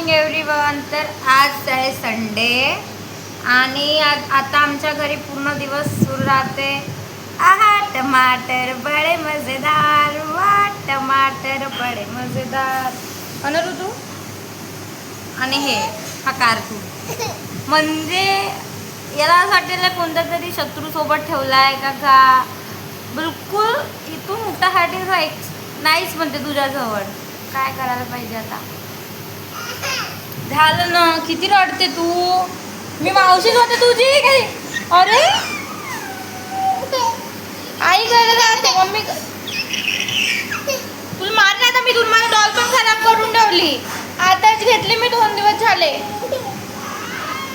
Morning everyone. तर आज आहे संडे आणि आता आमच्या घरी पूर्ण दिवस सुरू राहते. आहा टमाटर बडे मजेदार, वा टमाटर बडे मजेदार. अन ऋतू आणि हे हा कार्टून म्हणजे याला असं वाटेल कोणत्या तरी शत्रू सोबत ठेवला आहे का बिलकुल इथून उठासाठी नाहीच म्हणते तुझ्याजवळ. काय करायला पाहिजे आता. झालं ना, किती रडते तू. मी मावशीच होते तुझी काही. अरे आई कडे जाते मम्मी. तुला मार नाही तर मी तुला माझी डॉल पण खराब करून ठेवली. आताच घेतली मी 2 दिवस झाले.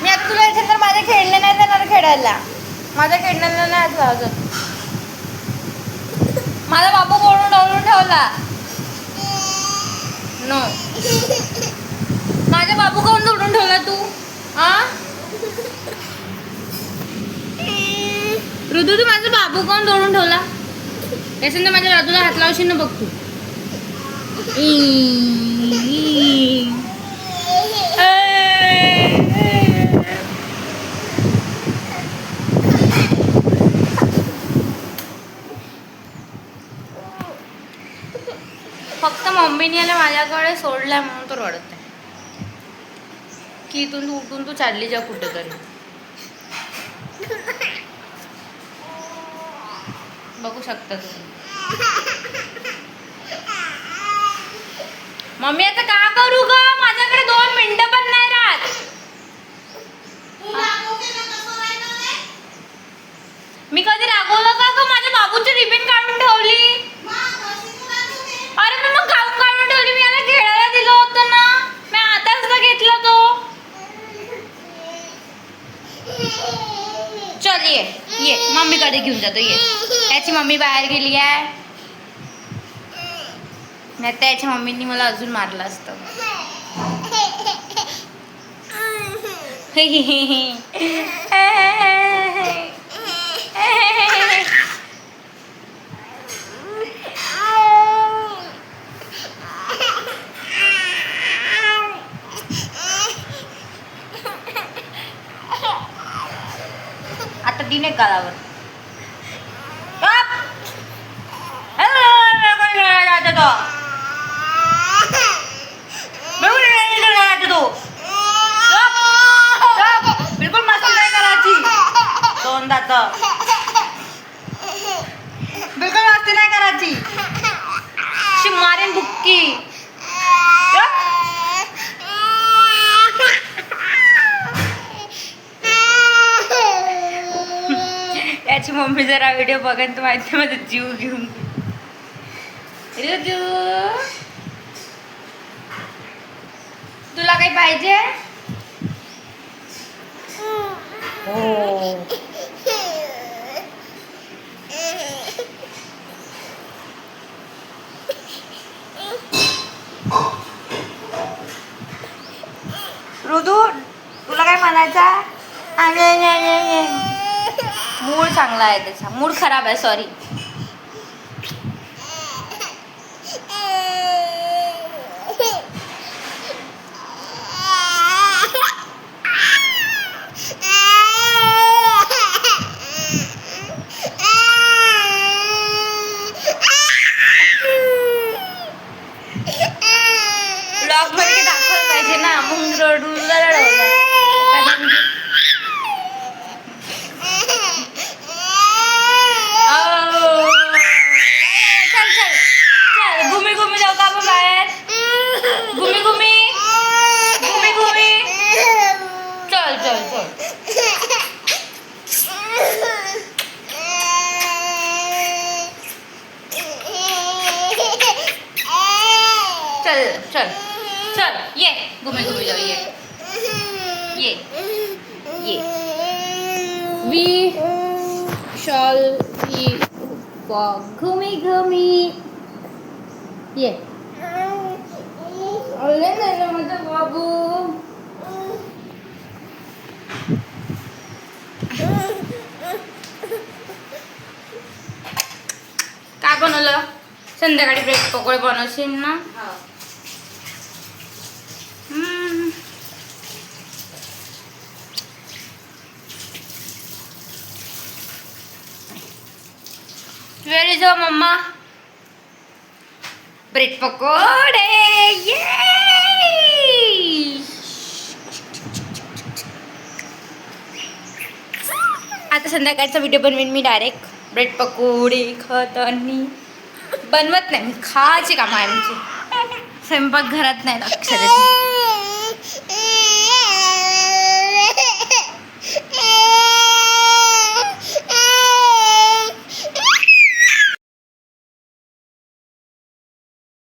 मी आता तुला इथे तर माझे खेळणे नाही देणार खेळायला. माझ्या खेळण्याला नाही वाजत. माझा बाबू कोणून डवलून ठेवला. नो माझा बाबू कोण जोडून ठेवला तू. हा ऋतू, तू माझा बाबू कोण जोडून ठेवला. याच्यानंतर माझ्या दादूला हात लावशील ना बघ तू. फक्त मम्मीने याला माझ्याकडे सोडलाय म्हणून तो रडत आहे की इथून तू उठून तू चालली जा कुठेतरी. बघू शकता तुम्ही. मम्मी आता का करू ग. माझ्याकडे 2 मिनिटं पण नाही राहत. मी कधी रागवलं का ग. माझ्या बाबूची रिबीन काढून ठेवली. अरे मी मग काढून ठेवली. मी याला खेळायला दिलं होतं ना. मी आताच तर घेतला तो. चल ये मम्मीकडे घेऊन जातो. ये त्याची मम्मी बाहेर गेली आहे. नाही त्याच्या मम्मीनी मला अजून मारलं असतं. आता दिने गालावर बिलकुल मस्ती नाही करायची. 2 दात बिलकुल मस्ती नाही करायची. शी मारेन बुक्की. याची मम्मी जरा व्हिडिओ बघेन तर माहिती मध्ये जीव घेऊन. तुला काही पाहिजे. हो ऋतू तुला काय म्हणायचा. मूड चांगला आहे त्याचा. मूड खराब आहे सॉरी. ब्लॉग मध्ये दाखवलं पाहिजे ना. मग रडवलं. घुमी जाऊ का आपण बाहेर. घुमी चल ये घुमी जाऊ. ये वी शॉल घुमी ये. अरे नाही माझा बाबू. काय बनवलं. संध्याकाळी ब्रेड पकोडे बनवशील ना. जो मम्मा ब्रेड पकोडे ये. आता संध्याकाळचा व्हिडिओ बनवीन मी डायरेक्ट. ब्रेड पकोडे खात आणि बनवत नाही मी, खायची कामं आहे आमची. स्वयंपाक घरात नाही लक्ष देत.